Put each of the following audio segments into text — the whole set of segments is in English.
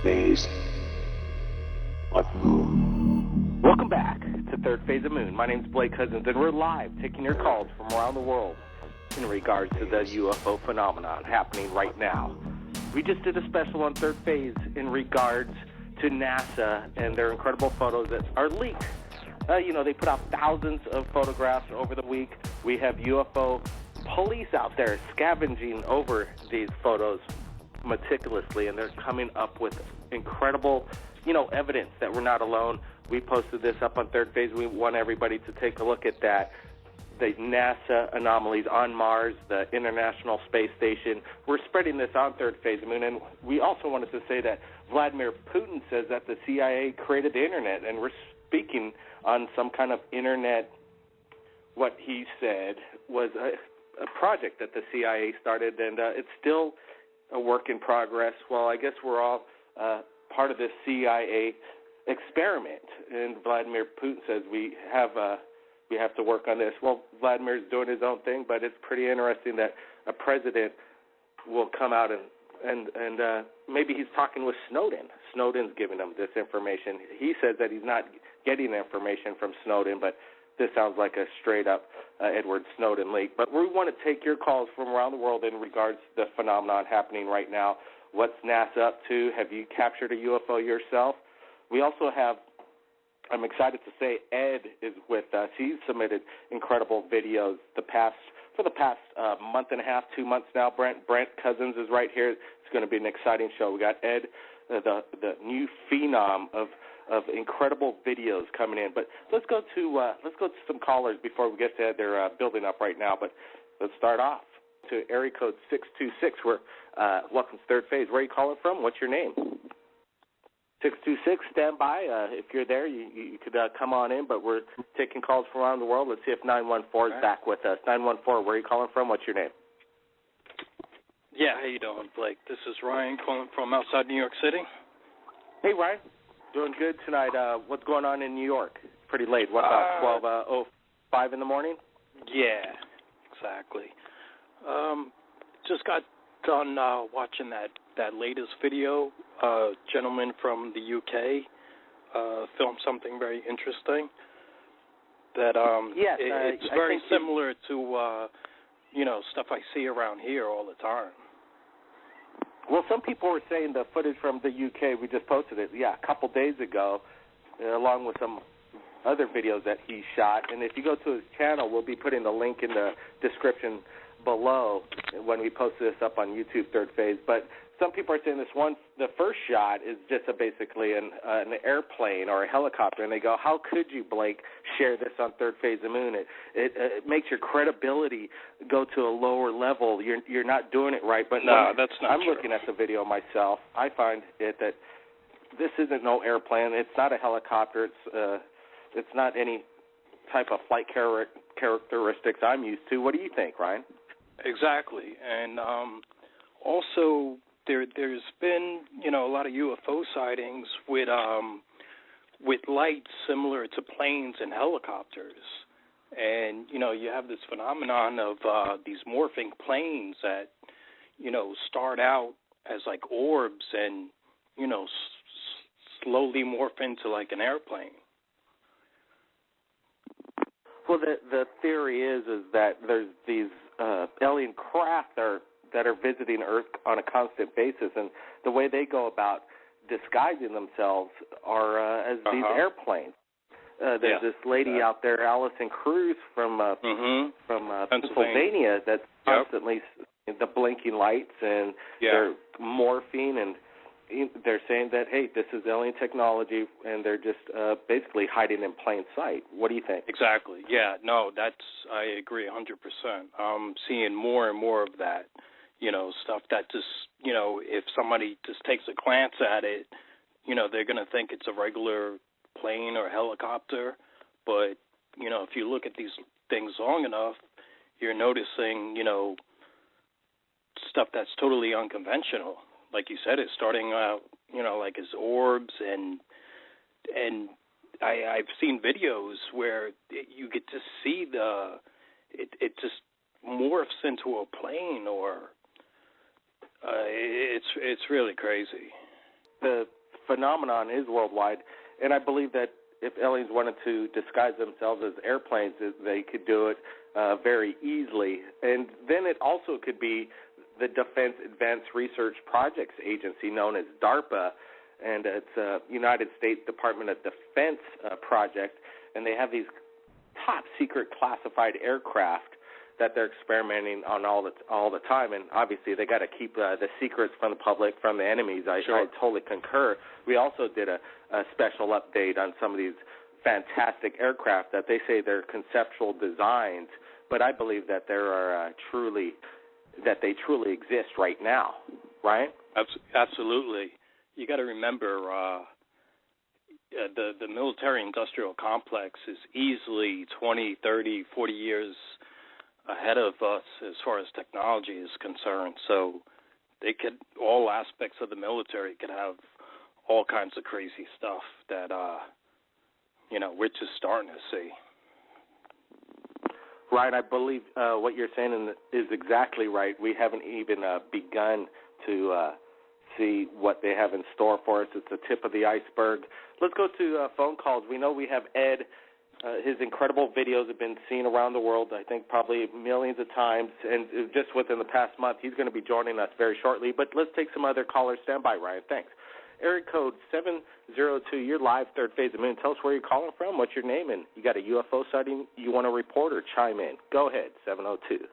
phase of Moon. Welcome back to Third Phase of Moon. My name's Blake Cousins, and we're live taking your calls from around the world in regards to the UFO phenomenon happening right now. We just did a special on Third Phase in regards to NASA and their incredible photos that are leaked. They put out thousands of photographs over the week. We have UFO police out there scavenging over these photos meticulously, and they're coming up with incredible, evidence that we're not alone. We posted this up on Third Phase. We want everybody to take a look at that. The NASA anomalies on Mars, the International Space Station. We're spreading this on Third Phase of Moon, and we also wanted to say that Vladimir Putin says that the CIA created the Internet, and we're speaking on some kind of Internet, what he said was a project that the CIA started, and it's still a work in progress. Well, I guess we're all part of this CIA experiment, and Vladimir Putin says we have to work on this. Well, Vladimir's doing his own thing, but it's pretty interesting that a president will come out and maybe he's talking with Snowden. Snowden's giving him this information. He says that he's not getting information from Snowden, but this sounds like a straight-up Edward Snowden leak. But we want to take your calls from around the world in regards to the phenomenon happening right now. What's NASA up to? Have you captured a UFO yourself? We also have, I'm excited to say, Ed is with us. He's submitted incredible videos for the past month and a half, 2 months now. Brent Cousins is right here. It's going to be an exciting show. We got Ed, the new phenom of incredible videos coming in. But let's go to some callers before we get to Ed. They're building up right now. But let's start off to area code 626. Welcome to Third Phase. Where are you calling from? What's your name? 626, stand by. If you're there, you could come on in, but we're taking calls from around the world. Let's see if 914 is back with us. 914, where are you calling from? What's your name? Yeah, how you doing, Blake? This is Ryan calling from outside New York City. Hey, Ryan. Doing good tonight. What's going on in New York? Pretty late. What, about 12:05 in the morning? Yeah, exactly. Just got done watching that latest video. Gentleman from the UK filmed something very interesting. That yes, it's very similar to stuff I see around here all the time. Well, some people were saying the footage from the UK, we just posted it, a couple days ago, along with some other videos that he shot. And if you go to his channel, we'll be putting the link in the description below when we post this up on YouTube, Third Phase. But some people are saying the first shot is just basically an airplane or a helicopter, and they go, how could you, Blake, share this on Third Phase of Moon? It makes your credibility go to a lower level. You're not doing it right. But no, that's not true. Looking at the video myself, I find that this isn't no airplane. It's not a helicopter. It's not any type of flight characteristics I'm used to. What do you think, Ryan? Exactly, and also there's been a lot of UFO sightings with lights similar to planes and helicopters, and you have this phenomenon of these morphing planes that start out as like orbs and slowly morph into like an airplane. Well, the theory is that there's these alien craft that are visiting Earth on a constant basis, and the way they go about disguising themselves are as these airplanes. There's this lady out there, Allison Cruz from Pennsylvania, that's constantly the blinking lights, and they're morphing, and they're saying that, hey, this is alien technology, and they're just basically hiding in plain sight. What do you think? Exactly. Yeah, no, I agree 100%. I'm seeing more and more of that, stuff that just, if somebody just takes a glance at it, they're going to think it's a regular plane or helicopter. But, if you look at these things long enough, you're noticing, stuff that's totally unconventional. Like you said, it's starting out, like as orbs, and I've seen videos where you get to see it just morphs into a plane, or it's really crazy. the phenomenon is worldwide, and I believe that if aliens wanted to disguise themselves as airplanes, they could do it very easily. And then it also could be the Defense Advanced Research Projects Agency, known as DARPA, and it's a United States Department of Defense project, and they have these top-secret classified aircraft that they're experimenting on all the time, and obviously they got to keep the secrets from the public, from the enemies. I totally concur. We also did a special update on some of these fantastic aircraft that they say they're conceptual designs, but I believe that they truly exist right now, right? Absolutely. You got to remember the military-industrial complex is easily 20, 30, 40 years ahead of us as far as technology is concerned. So all aspects of the military could have all kinds of crazy stuff that, we're just starting to see. Right. I believe what you're saying is exactly right. We haven't even begun to see what they have in store for us. It's the tip of the iceberg. Let's go to phone calls. We know we have Ed. His incredible videos have been seen around the world, I think probably millions of times, and just within the past month. He's going to be joining us very shortly. But let's take some other callers. Stand by, Ryan. Thanks. Area code 702, you're live, Third Phase of Moon. Tell us where you're calling from, what's your name, and you got a UFO sighting you want to report or chime in. Go ahead, 702.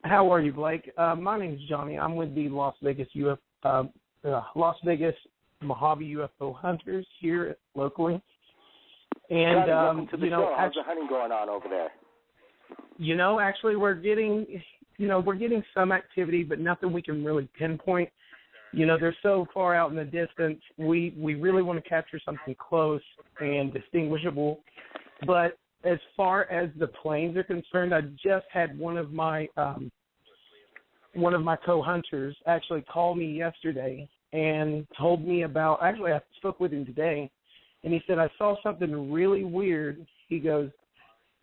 How are you, Blake? My name's Johnny. I'm with the Las Vegas Mojave UFO Hunters here locally. And welcome to the show. How's the hunting going on over there? Actually, we're getting some activity, but nothing we can really pinpoint. They're so far out in the distance. We really want to capture something close and distinguishable. But as far as the planes are concerned, I just had one of my co-hunters actually call me yesterday and told me about. Actually, I spoke with him today, and he said, I saw something really weird. He goes,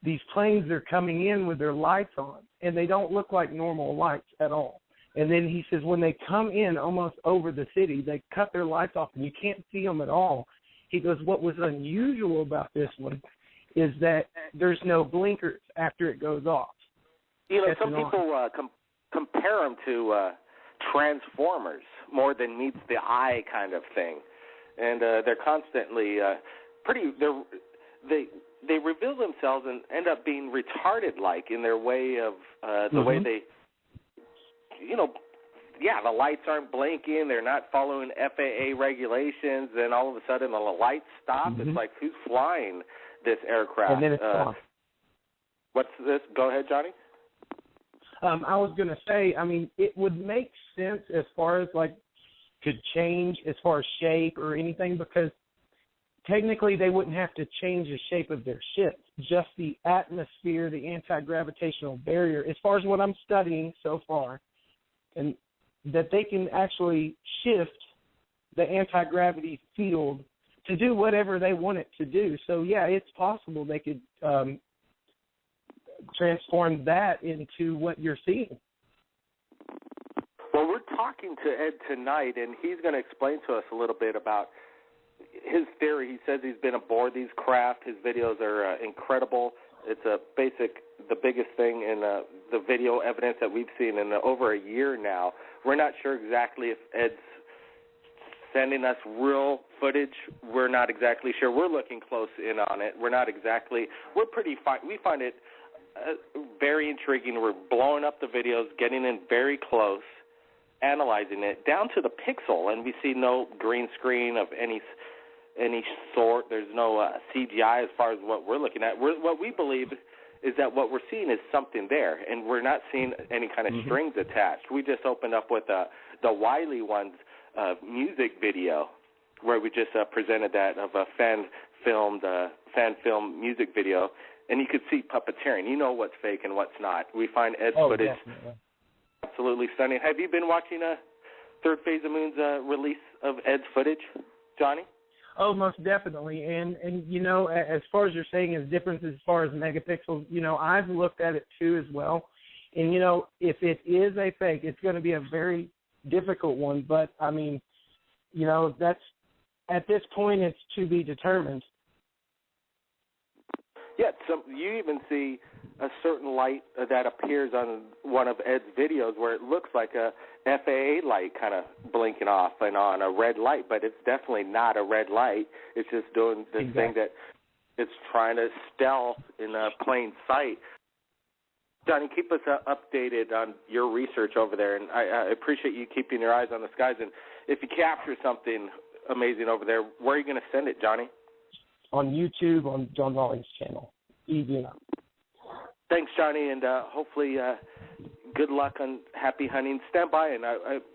these planes are coming in with their lights on, and they don't look like normal lights at all. And then he says when they come in almost over the city, they cut their lights off, and you can't see them at all. He goes, what was unusual about this one is that there's no blinkers after it goes off. Some people compare them to Transformers more than meets the eye kind of thing. And they're constantly they reveal themselves and end up being retarded-like in their way of the way they, the lights aren't blinking, they're not following FAA regulations, and all of a sudden the lights stop. It's like, who's flying this aircraft? And then it's off. What's this? Go ahead, Johnny. I was going to say, it would make sense as far as, could change as far as shape or anything, because technically they wouldn't have to change the shape of their ships, just the atmosphere, the anti-gravitational barrier, as far as what I'm studying so far, and that they can actually shift the anti-gravity field to do whatever they want it to do. So, yeah, it's possible they could transform that into what you're seeing. Well, we're talking to Ed tonight, and he's going to explain to us a little bit about his theory. He says he's been aboard these craft. His videos are incredible. It's the biggest thing in the video evidence that we've seen in over a year now. We're not sure exactly if Ed's sending us real footage. We're not exactly sure. We're looking close in on it. We're pretty fine. We find it very intriguing. We're blowing up the videos, getting in very close, analyzing it down to the pixel, and we see no green screen of any sort. There's no CGI as far as what we're looking at. What we believe is that what we're seeing is something there, and we're not seeing any kind of strings attached. We just opened up with the Wiley one's music video, where we just presented that of a fan-filmed music video, and you could see puppeteering. You know what's fake and what's not. We find Ed's footage absolutely stunning. Have you been watching Third Phase of Moon's release of Ed's footage, Johnny? Oh, most definitely. And as far as you're saying is difference as far as megapixels, I've looked at it too as well. And, if it is a fake, it's going to be a very difficult one. But, that's at this point it's to be determined. Yeah, so you even see a certain light that appears on one of Ed's videos where it looks like a FAA light kind of blinking off and on, a red light, but it's definitely not a red light. It's just doing this thing that it's trying to stealth in plain sight. Johnny, keep us updated on your research over there, and I appreciate you keeping your eyes on the skies. And if you capture something amazing over there, where are you going to send it, Johnny? On YouTube, on John Rawlings' channel. Easy enough. Thanks, Johnny, and hopefully good luck on happy hunting. Stand by, and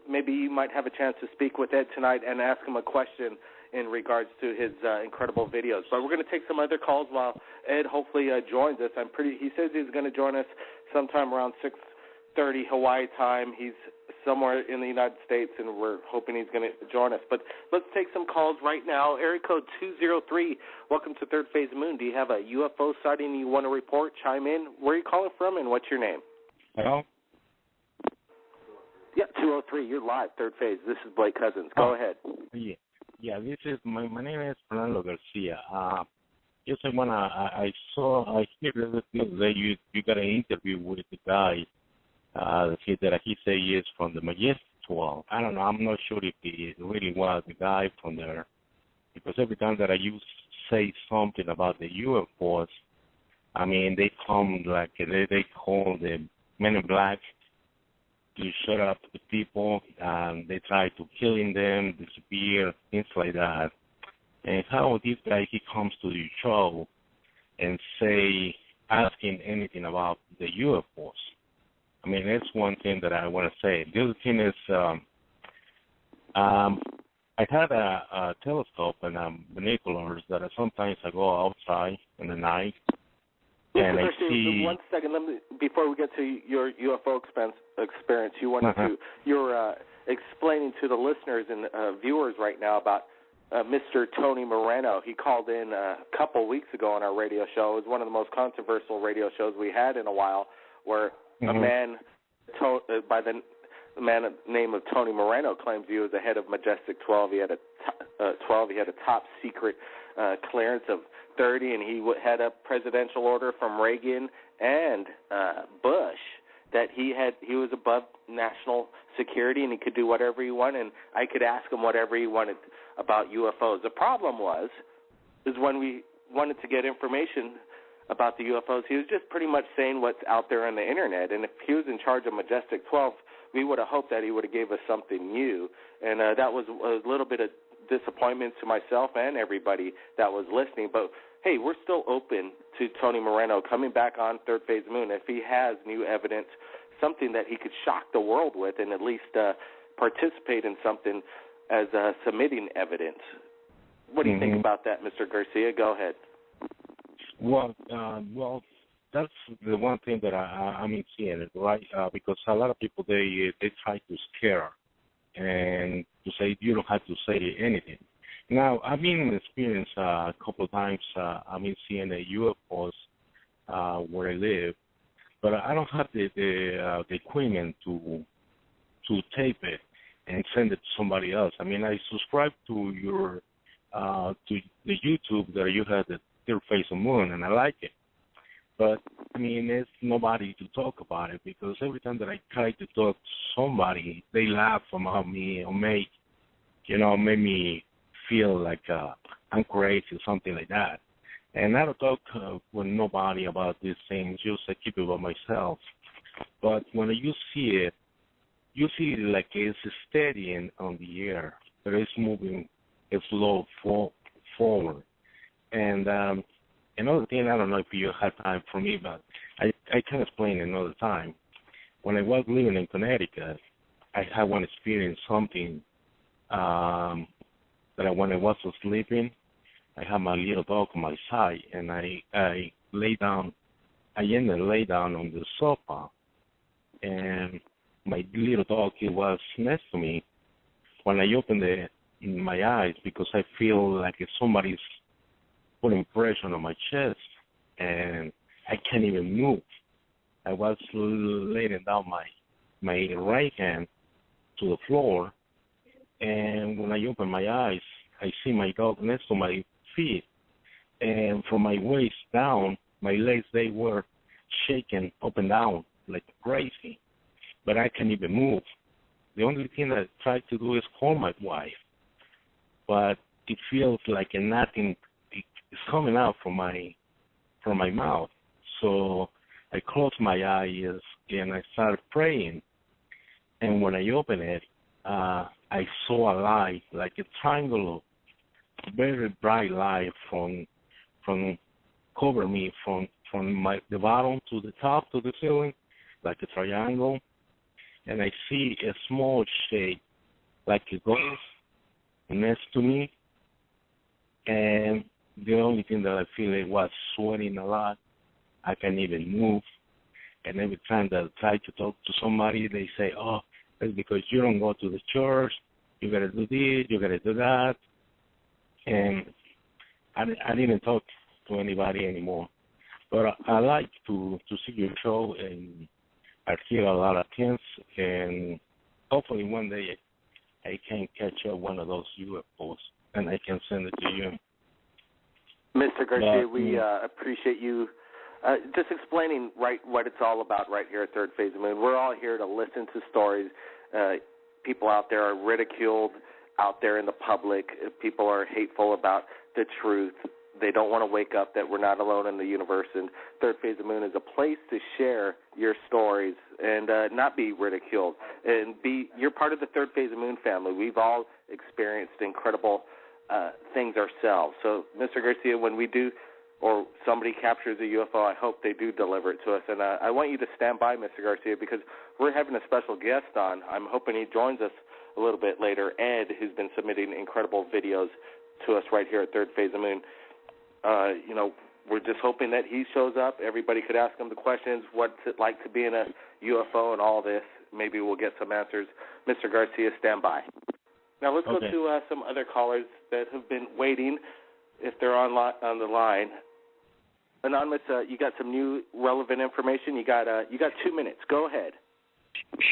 maybe you might have a chance to speak with Ed tonight and ask him a question in regards to his incredible videos. But we're going to take some other calls while Ed hopefully joins us. He says he's going to join us sometime around 6:30 Hawaii time. He's somewhere in the United States, and we're hoping he's going to join us. But let's take some calls right now. Area code 203, welcome to Third Phase of Moon. Do you have a UFO sighting you want to report? Chime in. Where are you calling from, and what's your name? Hello? Yeah, 203, you're live, Third Phase. This is Blake Cousins. Go ahead. Yeah, this is, my name is Fernando Garcia. Yes, I hear that you got an interview with the guy that he say he is from the Majestic 12. I don't know. I'm not sure if he really was the guy from there, because every time that I say something about the UFOs, I mean, they come like they call the Men in Black to shut up the people, and they try to killing them, disappear, things like that. And how this guy, he comes to the show and asking anything about the UFOs. I mean, that's one thing that I want to say. The other thing is, I had a telescope and binoculars that sometimes I go outside in the night, and I see. 1 second, before we get to your UFO experience, you're explaining to the listeners and viewers right now about Mr. Tony Moreno. He called in a couple weeks ago on our radio show. It was one of the most controversial radio shows we had in a while, where a man by the man name of Tony Moreno claims he was the head of Majestic 12. He had a top secret clearance of 30, and he had a presidential order from Reagan and Bush that he was above national security and he could do whatever he wanted, and I could ask him whatever he wanted about UFOs. The problem is when we wanted to get information about the UFOs, he was just pretty much saying what's out there on the internet, and if he was in charge of Majestic 12, we would have hoped that he would have gave us something new, and that was a little bit of disappointment to myself and everybody that was listening. But hey, we're still open to Tony Moreno coming back on Third Phase Moon if he has new evidence, something that he could shock the world with, and at least participate in something as submitting evidence. What do you think about that, Mr. Garcia? Go ahead. Well, that's the one thing that I'm seeing it, right? Because a lot of people they try to scare and to say you don't have to say anything. Now, I've been experienced a couple of times. I've been seeing the UFOs where I live, but I don't have the equipment to tape it and send it to somebody else. I mean, I subscribe to your to the YouTube that you had, the Third Phase of Moon, and I like it. But, I mean, there's nobody to talk about it, because every time that I try to talk to somebody, they laugh about me or make me feel like I'm crazy or something like that. And I don't talk with nobody about these things. Just I keep it by myself. But when you see it like it's steady on the air, but it's moving slow forward. And another thing, I don't know if you have time for me, but I can explain another time. When I was living in Connecticut, I had one experience, something that when I was sleeping, I had my little dog on my side, and I lay down. I ended up lay down on the sofa, and my little dog, he was next to me. When I opened my eyes, because I feel like if somebody's putting pressure on my chest, and I can't even move. I was laying down my right hand to the floor, And when I open my eyes, I see my dog next to my feet. And from my waist down, my legs, they were shaking up and down like crazy. But I can't even move. The only thing I try to do is call my wife. But it feels like nothing is coming out from my mouth. So I closed my eyes and I started praying. And when I opened it, I saw a light, like a triangle, very bright light from cover me from the bottom to the top to the ceiling, like a triangle. And I see a small shape, like a ghost, next to me. And the only thing that I feel it was sweating a lot. I can't even move. And every time that I try to talk to somebody, they say, "Oh, that's because you don't go to the church. You got to do this, you got to do that." And I didn't talk to anybody anymore. But I like to see your show, and I hear a lot of things, and hopefully one day I can catch up one of those UFOs, and I can send it to you. Mr. Garcia, we appreciate you just explaining what it's all about right here at Third Phase of the Moon. We're all here to listen to stories. People out there are ridiculed out there in the public. People are hateful about the truth. They don't want to wake up that we're not alone in the universe. And Third Phase of the Moon is a place to share your stories and not be ridiculed. And you're part of the Third Phase of the Moon family. We've all experienced incredible things ourselves. So, Mr. Garcia, when we do or somebody captures a UFO, I hope they do deliver it to us. And I want you to stand by, Mr. Garcia, because we're having a special guest on. I'm hoping he joins us a little bit later, Ed, who's been submitting incredible videos to us right here at Third Phase of the Moon. We're just hoping that he shows up. Everybody could ask him the questions, what's it like to be in a UFO and all this. Maybe we'll get some answers. Mr. Garcia, stand by. Now let's go to some other callers that have been waiting, if they're on the line. Anonymous, you got some new relevant information. You got 2 minutes. Go ahead.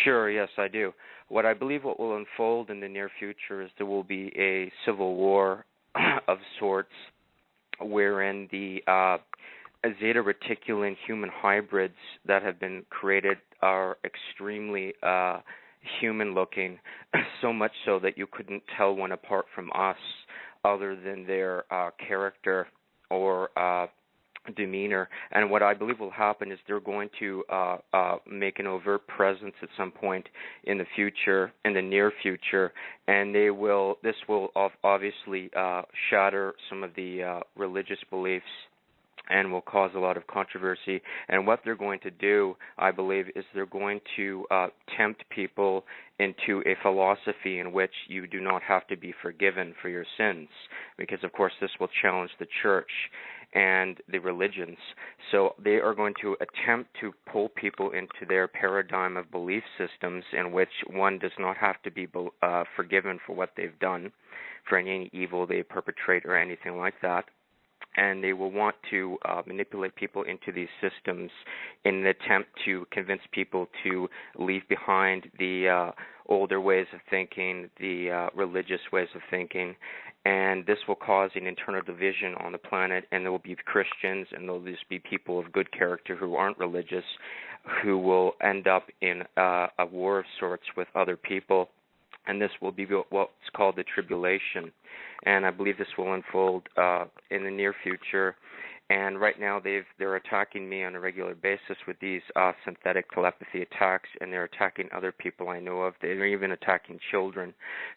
Sure, yes, I do. What I believe what will unfold in the near future is there will be a civil war of sorts, wherein the Zeta Reticulan human hybrids that have been created are extremely human-looking, so much so that you couldn't tell one apart from us other than their character or demeanor. And what I believe will happen is they're going to make an overt presence at some point in the future, in the near future, and this will obviously shatter some of the religious beliefs and will cause a lot of controversy. And what they're going to do, I believe, is they're going to tempt people into a philosophy in which you do not have to be forgiven for your sins, because, of course, this will challenge the church and the religions. So they are going to attempt to pull people into their paradigm of belief systems in which one does not have to be forgiven for what they've done, for any evil they perpetrate or anything like that. And they will want to manipulate people into these systems in an attempt to convince people to leave behind the older ways of thinking, the religious ways of thinking, and this will cause an internal division on the planet, and there will be Christians and there will just be people of good character who aren't religious who will end up in a war of sorts with other people. And this will be what's called the tribulation. And I believe this will unfold in the near future. And right now they're attacking me on a regular basis with these synthetic telepathy attacks, and they're attacking other people I know of. They're even attacking children.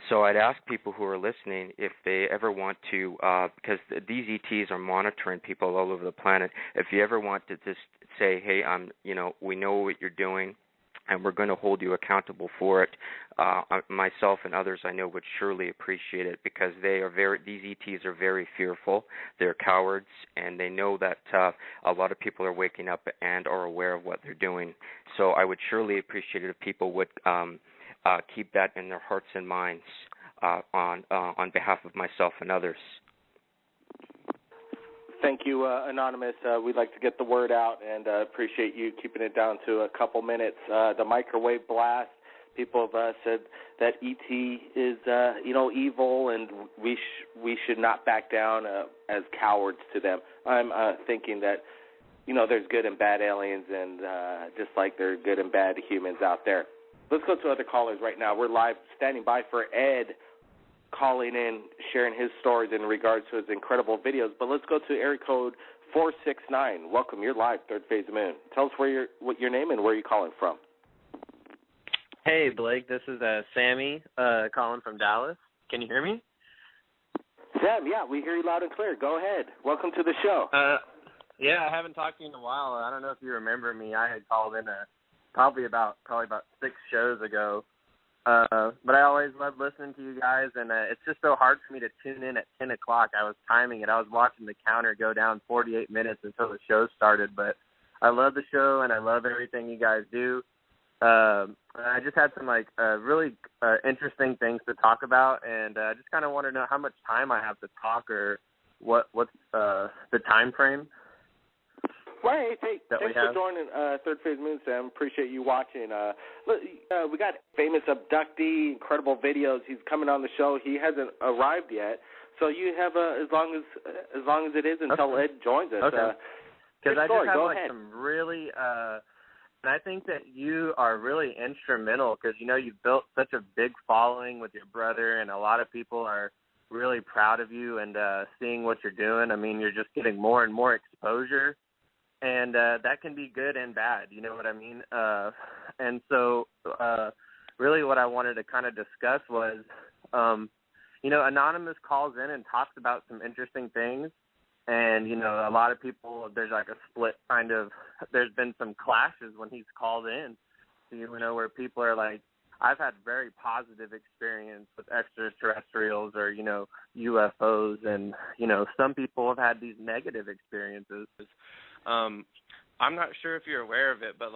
So I'd ask people who are listening if they ever want to, because these ETs are monitoring people all over the planet, if you ever want to just say, hey, we know what you're doing, and we're going to hold you accountable for it. Myself and others I know would surely appreciate it, because these ETs are very fearful. They're cowards, and they know that a lot of people are waking up and are aware of what they're doing. So I would surely appreciate it if people would keep that in their hearts and minds on behalf of myself and others. Thank you, Anonymous. We'd like to get the word out and appreciate you keeping it down to a couple minutes. The microwave blast People have said that ET is, evil, and we should not back down as cowards to them. I'm thinking that, there's good and bad aliens, and just like there are good and bad humans out there. Let's go to other callers right now. We're live, standing by for Ed calling in, sharing his stories in regards to his incredible videos. But let's go to area code 469. Welcome. You're live, Third Phase of Moon. Tell us what your name and where you're calling from. Hey, Blake. This is Sammy calling from Dallas. Can you hear me? Sam, yeah, we hear you loud and clear. Go ahead. Welcome to the show. Yeah, I haven't talked to you in a while. I don't know if you remember me. I had called in probably about 6 shows ago. But I always love listening to you guys, and it's just so hard for me to tune in at 10 o'clock. I was timing it. I was watching the counter go down 48 minutes until the show started. But I love the show, and I love everything you guys do. I just had some, really interesting things to talk about, and I just kind of want to know how much time I have to talk or what's the time frame. Right. Hey, thanks for joining Third Phase Moon, Sam. Appreciate you watching. We got famous abductee, incredible videos. He's coming on the show. He hasn't arrived yet, so you have as long as it is until Ed joins us. Okay. Because I just have some really, and I think that you are really instrumental because you've built such a big following with your brother, and a lot of people are really proud of you and seeing what you're doing. I mean, you're just getting more and more exposure. And that can be good and bad, you know what I mean? And so really what I wanted to kind of discuss was, Anonymous calls in and talks about some interesting things. And, a lot of people, there's like a split kind of, there's been some clashes when he's called in, where people are like, I've had very positive experience with extraterrestrials or, UFOs. And, some people have had these negative experiences. I'm not sure if you're aware of it, but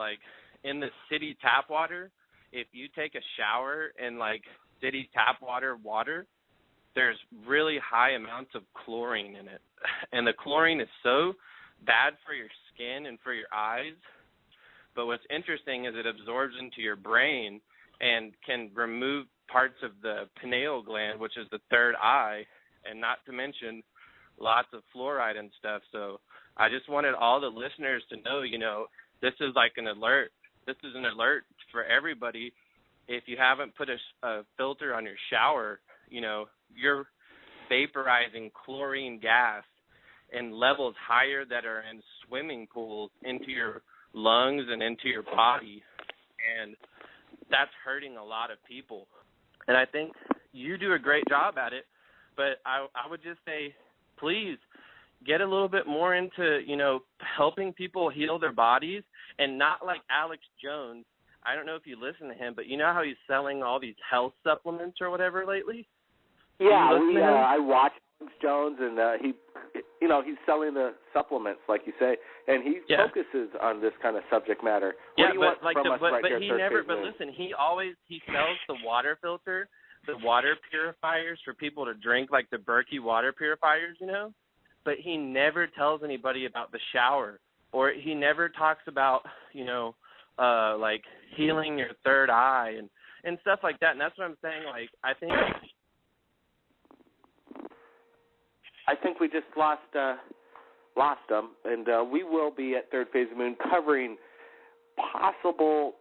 in the city tap water, if you take a shower in city tap water, there's really high amounts of chlorine in it. And the chlorine is so bad for your skin and for your eyes. But what's interesting is it absorbs into your brain and can remove parts of the pineal gland, which is the third eye, and not to mention lots of fluoride and stuff. So I just wanted all the listeners to know, this is an alert. This is an alert for everybody. If you haven't put a filter on your shower, you're vaporizing chlorine gas in levels higher that are in swimming pools into your lungs and into your body. And that's hurting a lot of people. And I think you do a great job at it. But I would just say, please get a little bit more into, helping people heal their bodies and not like Alex Jones. I don't know if you listen to him, but you know how he's selling all these health supplements or whatever lately? Yeah, I watch Alex Jones, and he's selling the supplements, like you say, and he focuses on this kind of subject matter. What do you want from us right here? But listen, he sells the water filter, the water purifiers for people to drink, like the Berkey water purifiers, but he never tells anybody about the shower, or he never talks about, healing your third eye and stuff like that. And that's what I'm saying. I think we just lost them, and we will be at Third Phase of Moon covering possible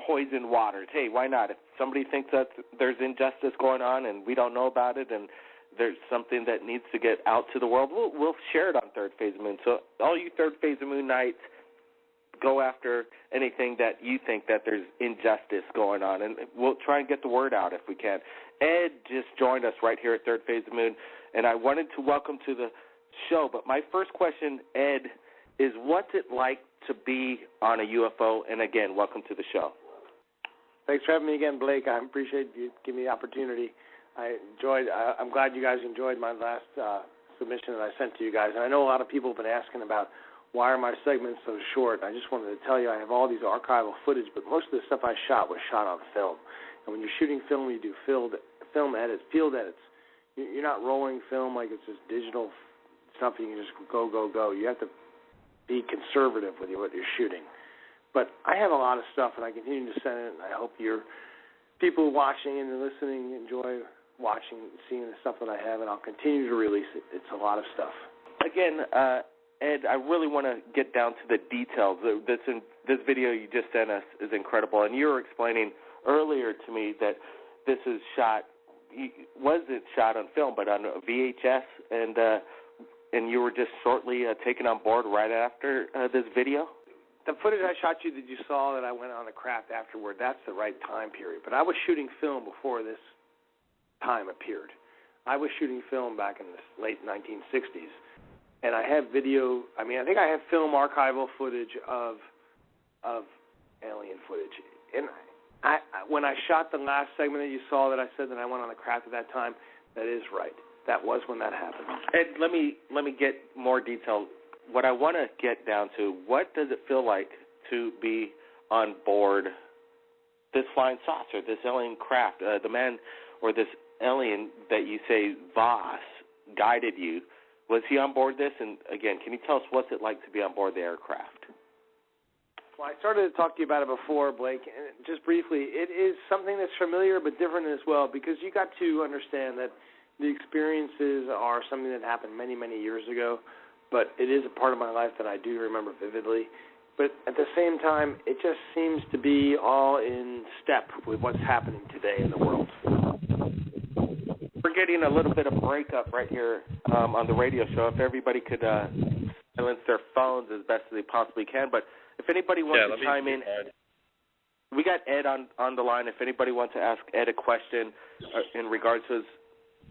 poisoned waters. Hey, why not? If somebody thinks that there's injustice going on and we don't know about it, and there's something that needs to get out to the world, we'll share it on Third Phase of Moon. So all you Third Phase of Moon nights, go after anything that you think that there's injustice going on, and we'll try and get the word out if we can. Ed just joined us right here at Third Phase of Moon, and I wanted to welcome to the show. But my first question, Ed, is what's it like to be on a UFO? And again, welcome to the show. Thanks for having me again, Blake. I appreciate you giving me the opportunity. I'm glad you guys enjoyed my last submission that I sent to you guys. And I know a lot of people have been asking about why are my segments so short. I just wanted to tell you I have all these archival footage, but most of the stuff I shot was shot on film. And when you're shooting film, you do field edits. You're not rolling film like it's just digital stuff and you can just go. You have to be conservative with what you're shooting. But I have a lot of stuff, and I continue to send it, and I hope you're people watching and listening enjoy watching, seeing the stuff that I have, and I'll continue to release it. It's a lot of stuff. Again, Ed, I really want to get down to the details. This video you just sent us is incredible, and you were explaining earlier to me that this is wasn't shot on film, but on a VHS, and you were just shortly taken on board right after this video? The footage I shot you that you saw that I went on the craft afterward, that's the right time period. But I was shooting film before this time appeared. I was shooting film back in the late 1960s. And I have video, I think I have film archival footage of alien footage. And when I shot the last segment that you saw that I said that I went on the craft at that time, that is right. That was when that happened. Ed, let me get more detail. What I want to get down to, what does it feel like to be on board this flying saucer, this alien craft, the man or this alien that you say Voss guided you? Was he on board this? And again, can you tell us what's it like to be on board the aircraft? Well, I started to talk to you about it before, Blake, and just briefly, it is something that's familiar but different as well, because you got to understand that the experiences are something that happened many, many years ago, but it is a part of my life that I do remember vividly. But at the same time, it just seems to be all in step with what's happening today in the world. We're getting a little bit of breakup right here on the radio show. If everybody could silence their phones as best as they possibly can. But if anybody wants to chime in, we got Ed on the line. If anybody wants to ask Ed a question in regards to his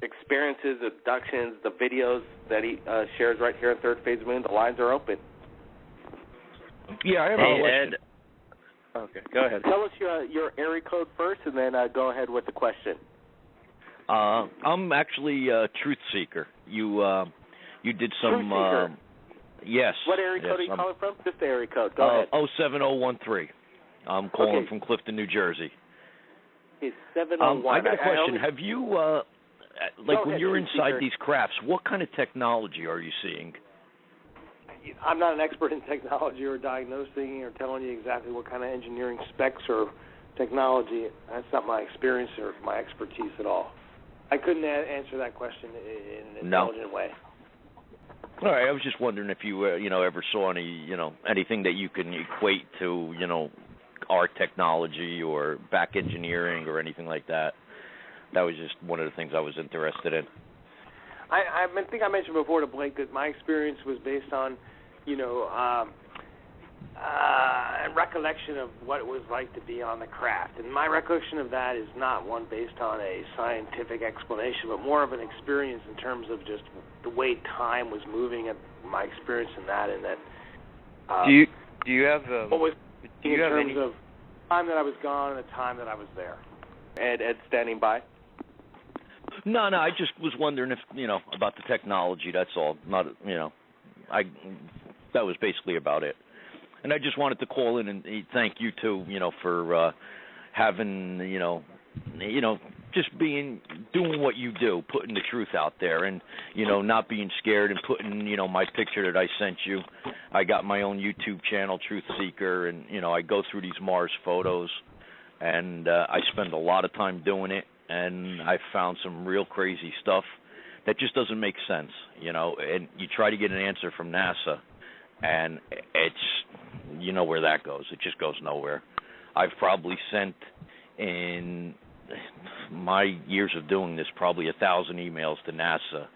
experiences, abductions, the videos that he shares right here on Third Phase Moon, the lines are open. Yeah, I have a question. Ed. Okay, go ahead. Tell us your area code first, and then go ahead with the question. I'm actually a truth seeker. You did some. Truth seeker. Yes. What area code are you calling from? Just the area code. Go ahead. 07013. I'm calling from Clifton, New Jersey. It's 701. I got a question. Have you, when you're inside these crafts, what kind of technology are you seeing? I'm not an expert in technology or diagnosing or telling you exactly what kind of engineering specs or technology. That's not my experience or my expertise at all. I couldn't answer that question in an intelligent way. All right, I was just wondering if you, ever saw anything that you can equate to, our technology or back engineering or anything like that. That was just one of the things I was interested in. I think I mentioned before to Blake that my experience was based on, recollection of what it was like to be on the craft. And my recollection of that is not one based on a scientific explanation, but more of an experience in terms of just the way time was moving and my experience in that. And that do you have what was do you in have terms any of time that I was gone and the time that I was there. Ed standing by. No, I just was wondering if about the technology. That's all. Not that was basically about it. And I just wanted to call in and thank you too, for having, just doing what you do, putting the truth out there, and not being scared and putting, my picture that I sent you. I got my own YouTube channel, Truth Seeker, and I go through these Mars photos, and I spend a lot of time doing it, and I found some real crazy stuff that just doesn't make sense, and you try to get an answer from NASA, and it's, where that goes. It just goes nowhere. I've probably sent, in my years of doing this, probably 1,000 emails to NASA,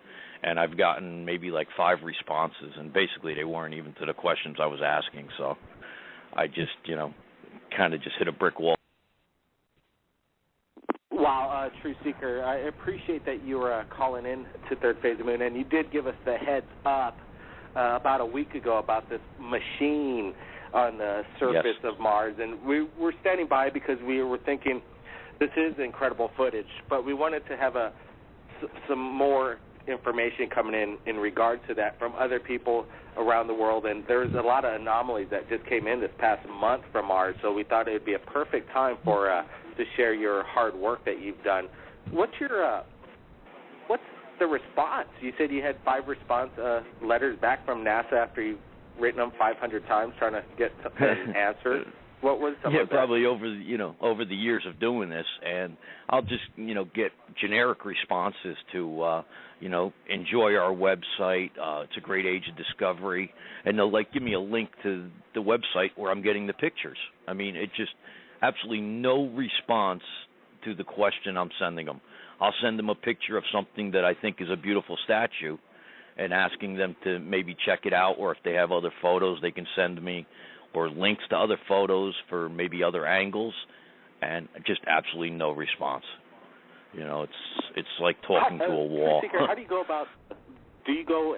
and I've gotten maybe like 5 responses, and basically they weren't even to the questions I was asking, so I just, kind of just hit a brick wall. Wow, True Seeker, I appreciate that you were calling in to Third Phase of Moon, and you did give us the heads up about a week ago about this machine on the surface of Mars, and we were standing by because we were thinking this is incredible footage, but we wanted to have some more information coming in regards to that from other people around the world, and there's a lot of anomalies that just came in this past month from Mars, so we thought it would be a perfect time for to share your hard work that you've done. What's the response? You said you had 5 response letters back from NASA after you've written them 500 times trying to get an answer. What was some of that? Probably over the years of doing this, and I'll just get generic responses to enjoy our website. It's a great age of discovery, and they'll give me a link to the website where I'm getting the pictures. I mean, it just absolutely no response to the question I'm sending them. I'll send them a picture of something that I think is a beautiful statue, and asking them to maybe check it out, or if they have other photos they can send me, or links to other photos for maybe other angles, and just absolutely no response. It's like talking to a wall. How do you go about? Do you go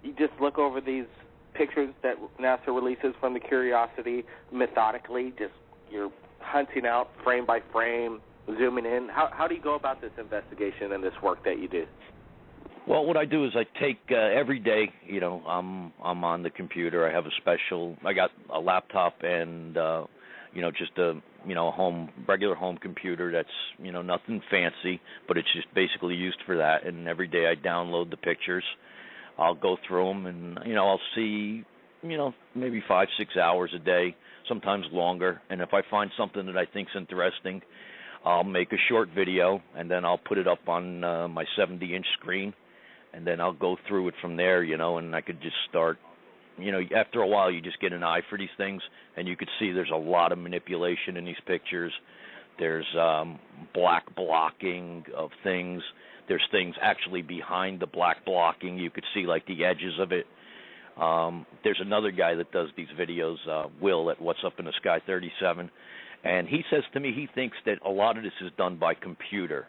you just look over these pictures that NASA releases from the Curiosity methodically? Just you're hunting out frame by frame, zooming in. How do you go about this investigation and this work that you do? Well, what I do is I take every day. I'm on the computer. I have I got a laptop and just a regular home computer that's nothing fancy, but it's just basically used for that. And every day I download the pictures. I'll go through them and I'll see maybe 5-6 hours a day, sometimes longer. And if I find something that I think's interesting, I'll make a short video and then I'll put it up on my 70-inch screen. And then I'll go through it from there, and I could just start, after a while you just get an eye for these things, and you could see there's a lot of manipulation in these pictures. There's black blocking of things. There's things actually behind the black blocking. You could see, the edges of it. There's another guy that does these videos, Will, at What's Up in the Sky 37, and he says to me he thinks that a lot of this is done by computer,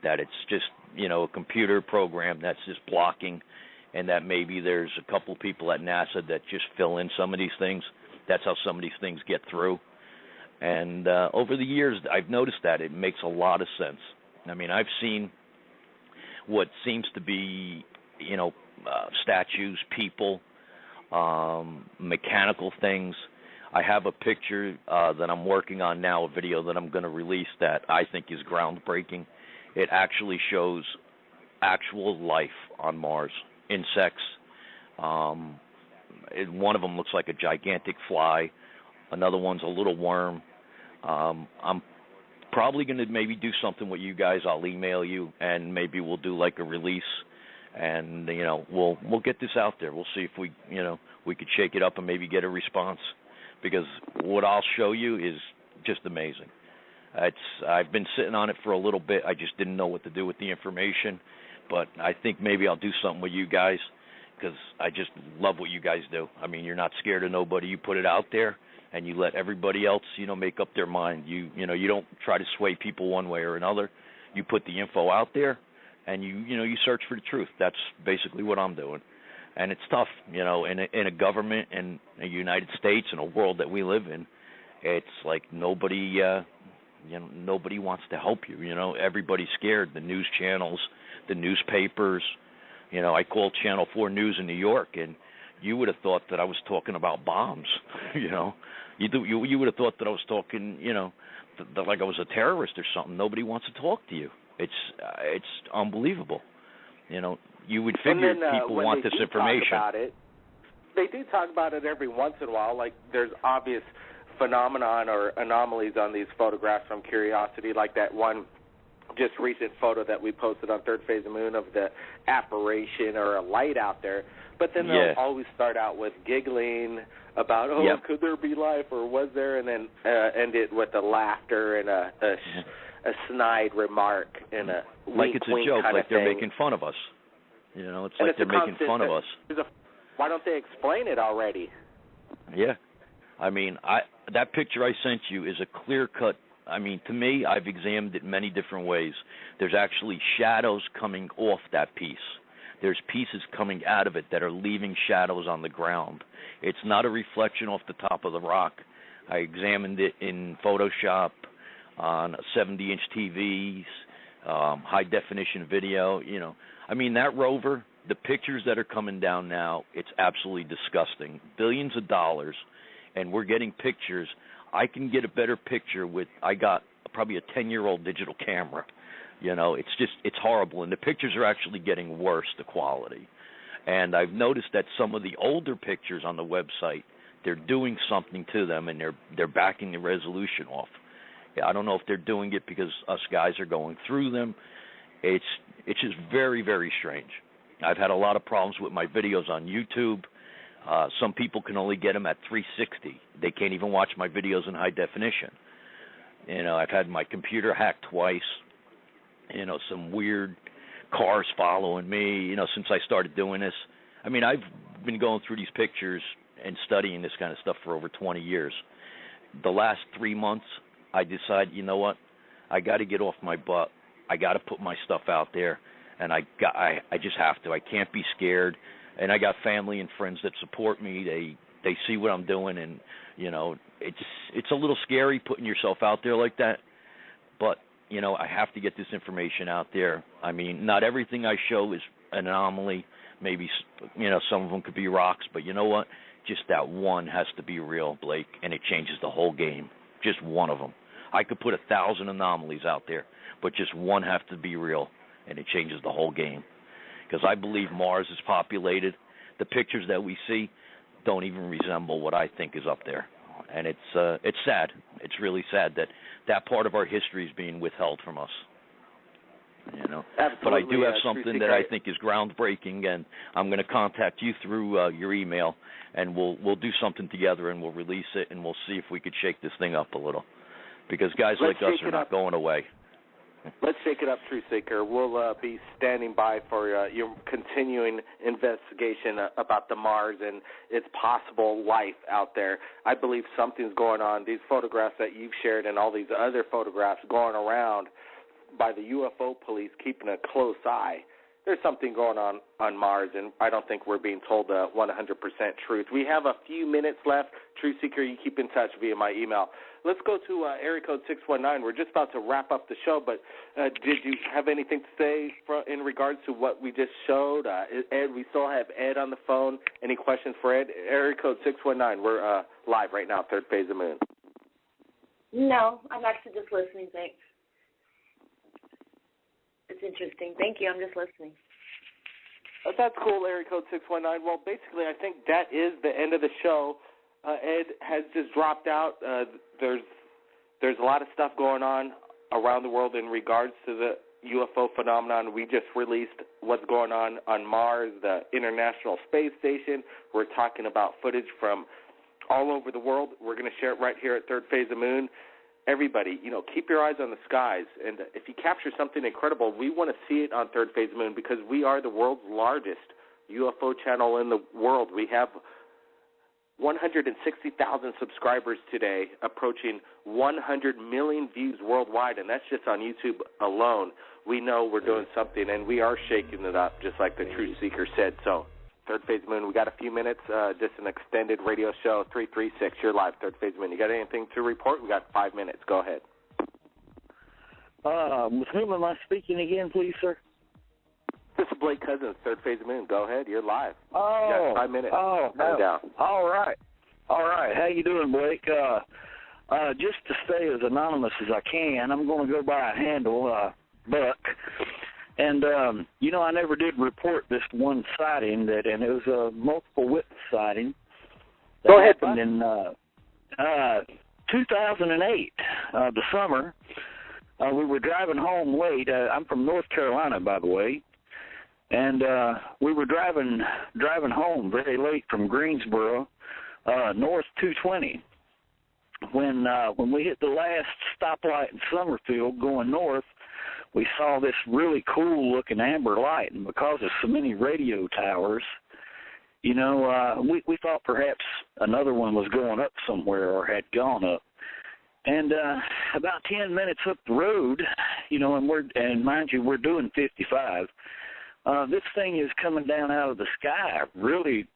that it's just a computer program that's just blocking, and that maybe there's a couple people at NASA that just fill in some of these things. That's how some of these things get through. And over the years, I've noticed that it makes a lot of sense. I mean, I've seen what seems to be, statues, people, mechanical things. I have a picture that I'm working on now, a video that I'm going to release that I think is groundbreaking. It actually shows actual life on Mars, insects. One of them looks like a gigantic fly. Another one's a little worm. I'm probably going to maybe do something with you guys. I'll email you, and maybe we'll do a release, and we'll get this out there. We'll see if we could shake it up and maybe get a response, because what I'll show you is just amazing. I've been sitting on it for a little bit. I just didn't know what to do with the information, but I think maybe I'll do something with you guys, because I just love what you guys do. I mean, you're not scared of nobody. You put it out there, and you let everybody else, make up their mind. You don't try to sway people one way or another. You put the info out there, and you search for the truth. That's basically what I'm doing, and it's tough, in a government and the United States and a world that we live in. It's like nobody wants to help you. Everybody's scared. The news channels, the newspapers. I called Channel 4 News in New York, and you would have thought that I was talking about bombs. You would have thought that I was talking, like I was a terrorist or something. Nobody wants to talk to you. It's unbelievable. You would figure people want this information. About it, they do talk about it every once in a while. Like there's obvious phenomenon or anomalies on these photographs from Curiosity, like that one just recent photo that we posted on Third Phase of the Moon of the apparition or a light out there. But then they'll always start out with giggling about, could there be life or was there, and then end it with a laughter and a snide remark and a like it's a joke, like they're making fun of us. It's like they're making fun of us. Why don't they explain it already? Yeah. I mean, that picture I sent you is a clear-cut. I mean, to me, I've examined it many different ways. There's actually shadows coming off that piece. There's pieces coming out of it that are leaving shadows on the ground. It's not a reflection off the top of the rock. I examined it in Photoshop, on 70-inch TVs, high-definition video. I mean, that rover, the pictures that are coming down now, it's absolutely disgusting. Billions of dollars. And we're getting pictures. I can get a better picture I got probably a 10-year-old digital camera. It's horrible. And the pictures are actually getting worse, the quality. And I've noticed that some of the older pictures on the website, they're doing something to them and they're backing the resolution off. I don't know if they're doing it because us guys are going through them. It's just very, very strange. I've had a lot of problems with my videos on YouTube. Some people can only get them at 360. They can't even watch my videos in high definition. I've had my computer hacked twice. Some weird cars following me, since I started doing this. I mean, I've been going through these pictures and studying this kind of stuff for over 20 years. The last 3 months, I decided, you know what? I got to get off my butt. I got to put my stuff out there, and I just have to. I can't be scared. And I got family and friends that support me. They see what I'm doing, and it's a little scary putting yourself out there like that. But I have to get this information out there. I mean, not everything I show is an anomaly. Maybe some of them could be rocks, but you know what? Just that one has to be real, Blake, and it changes the whole game. Just one of them. I could put 1,000 anomalies out there, but just one has to be real, and it changes the whole game. Because I believe Mars is populated. The pictures that we see don't even resemble what I think is up there, and it's sad. It's really sad that part of our history is being withheld from us. Absolutely. But I do have something that I think is groundbreaking, and I'm going to contact you through your email, and we'll do something together, and we'll release it, and we'll see if we could shake this thing up a little, because guys like us are not going away. Let's shake it up, Truth Seeker. We'll be standing by for your continuing investigation about the Mars and its possible life out there. I believe something's going on. These photographs that you've shared and all these other photographs going around by the UFO police keeping a close eye. There's something going on Mars, and I don't think we're being told the 100% truth. We have a few minutes left. Truth Seeker, you keep in touch via my email. Let's go to area code 619. We're just about to wrap up the show, but did you have anything to say in regards to what we just showed? Ed, we still have Ed on the phone. Any questions for Ed? Area code 619. We're live right now, Third Phase of Moon. No, I'm actually just listening, thanks. It's interesting. Thank you. I'm just listening. That's cool, area code 619. Well, basically, I think that is the end of the show. Ed has just dropped out. There's a lot of stuff going on around the world in regards to the UFO phenomenon. We just released what's going on Mars, the International Space Station. We're talking about footage from all over the world. We're going to share it right here at Third Phase of Moon. Everybody, keep your eyes on the skies. And if you capture something incredible, we want to see it on Third Phase of Moon because we are the world's largest UFO channel in the world. We have 160,000 subscribers today, approaching 100 million views worldwide, and that's just on YouTube alone. We know we're doing something, and we are shaking it up, just like the Truth Seeker said. So, Third Phase of Moon, we got a few minutes, just an extended radio show, 336, you're live, Third Phase of Moon. You got anything to report? We got 5 minutes. Go ahead. With whom am I speaking again, please, sir? This is Blake Cousins, Third Phase of Moon. Go ahead, you're live. Oh, you got 5 minutes. Oh, down. All right. How you doing, Blake? Just to stay as anonymous as I can, I'm going to go by a handle, Buck. And, I never did report this one sighting, and it was a multiple witness sighting. Go ahead, Buck. In 2008, the summer, we were driving home late. I'm from North Carolina, by the way. And we were driving home very late from Greensboro, north 220. When we hit the last stoplight in Summerfield going north, we saw this really cool-looking amber light, and because of so many radio towers, we thought perhaps another one was going up somewhere or had gone up. And about 10 minutes up the road, and mind you, we're doing 55. This thing is coming down out of the sky, really,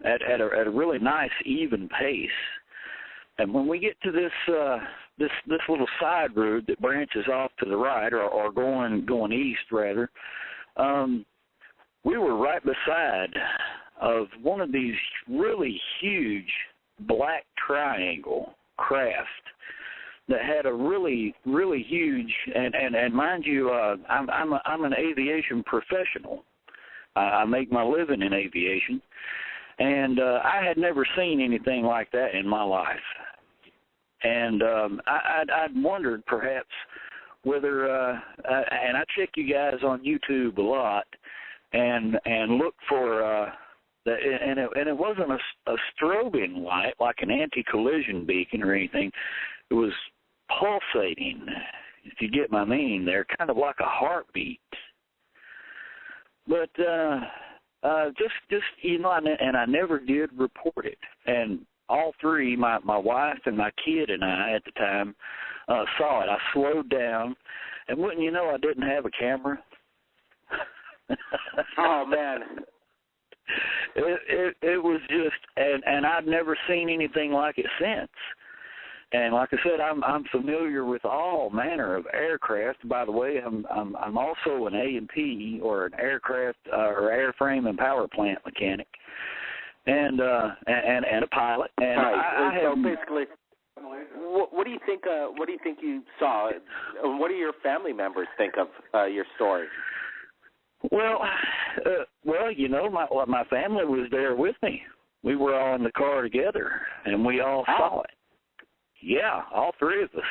at a really nice even pace. And when we get to this little side road that branches off to the right, or going east rather, we were right beside of one of these really huge black triangle craft that had a really, really huge, and mind you, I'm an aviation professional. I make my living in aviation. And I had never seen anything like that in my life. And I'd wondered perhaps whether, and I check you guys on YouTube a lot, and look for, and it wasn't a strobing light like an anti-collision beacon or anything. It was pulsating, if you get my meaning there, kind of like a heartbeat. But just you know, and I never did report it. And all three, my wife and my kid and I at the time, saw it. I slowed down, and wouldn't you know, I didn't have a camera. Oh man. It was just, and I've never seen anything like it since. And like I said, I'm familiar with all manner of aircraft. By the way, I'm also an A&P, or an aircraft or airframe and power plant mechanic, and a pilot. And right. So basically, what do you think? What do you think you saw? What do your family members think of your story? Well, you know, my family was there with me. We were all in the car together, and we all saw it. Yeah, all three of us.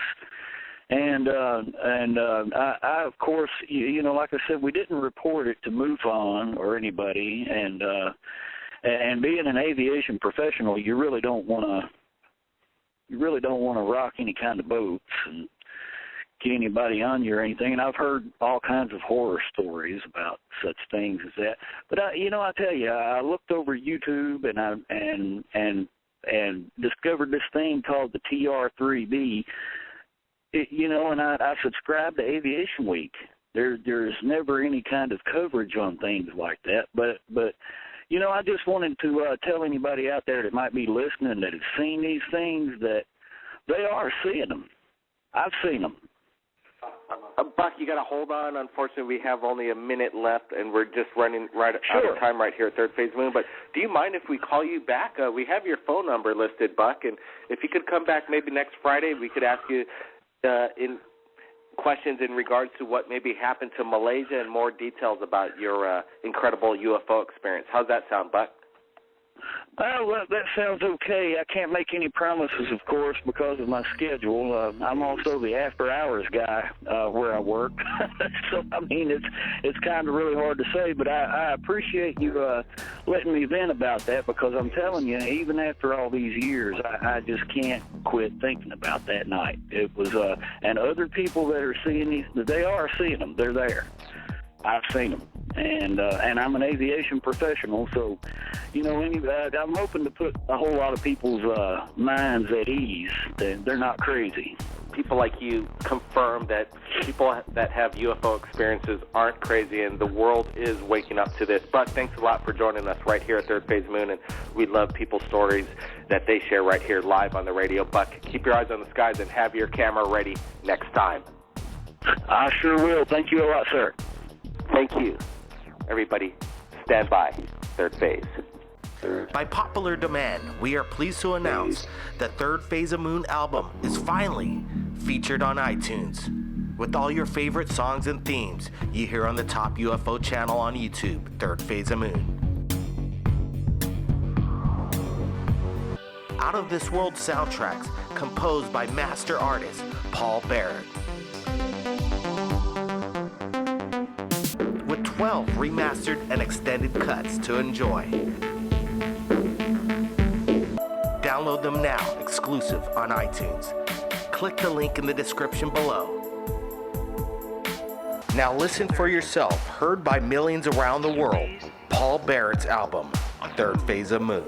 And I of course, you know, like I said, we didn't report it to MUFON or anybody. And being an aviation professional, you really don't want to rock any kind of boats and get anybody on you or anything. And I've heard all kinds of horror stories about such things as that. But you know, I tell you, I looked over YouTube and discovered this thing called the TR-3B. You know, and I subscribe to Aviation Week. There's never any kind of coverage on things like that. But you know, I just wanted to tell anybody out there that might be listening that has seen these things that they are seeing them. I've seen them. Buck, you got to hold on. Unfortunately, we have only a minute left, and we're just running out of time right here at Third Phase Moon. But do you mind if we call you back? We have your phone number listed, Buck, and if you could come back maybe next Friday, we could ask you in questions in regards to what maybe happened to Malaysia and more details about your incredible UFO experience. How's that sound, Buck? Well, that sounds okay. I can't make any promises, of course, because of my schedule. I'm also the after-hours guy where I work. So, I mean, it's kind of really hard to say, but I appreciate you letting me vent about that, because I'm telling you, even after all these years, I just can't quit thinking about that night. It was, and other people that are seeing these, they are seeing them. They're there. I've seen them, and I'm an aviation professional, so you know, I'm hoping to put a whole lot of people's minds at ease. They're not crazy. People like you confirm that people that have UFO experiences aren't crazy, and the world is waking up to this. Buck, thanks a lot for joining us right here at Third Phase Moon, and we love people's stories that they share right here live on the radio. Buck, keep your eyes on the skies and have your camera ready next time. I sure will. Thank you a lot, sir. Thank you. Everybody, stand by. Third Phase. By popular demand, we are pleased to announce the Third Phase of Moon album is finally featured on iTunes. With all your favorite songs and themes you hear on the top UFO channel on YouTube, Third Phase of Moon. Out of This World soundtracks composed by master artist Paul Barrett. With 12 remastered and extended cuts to enjoy. Download them now, exclusive on iTunes. Click the link in the description below. Now listen for yourself, heard by millions around the world, Paul Barrett's album, Third Phase of Moon.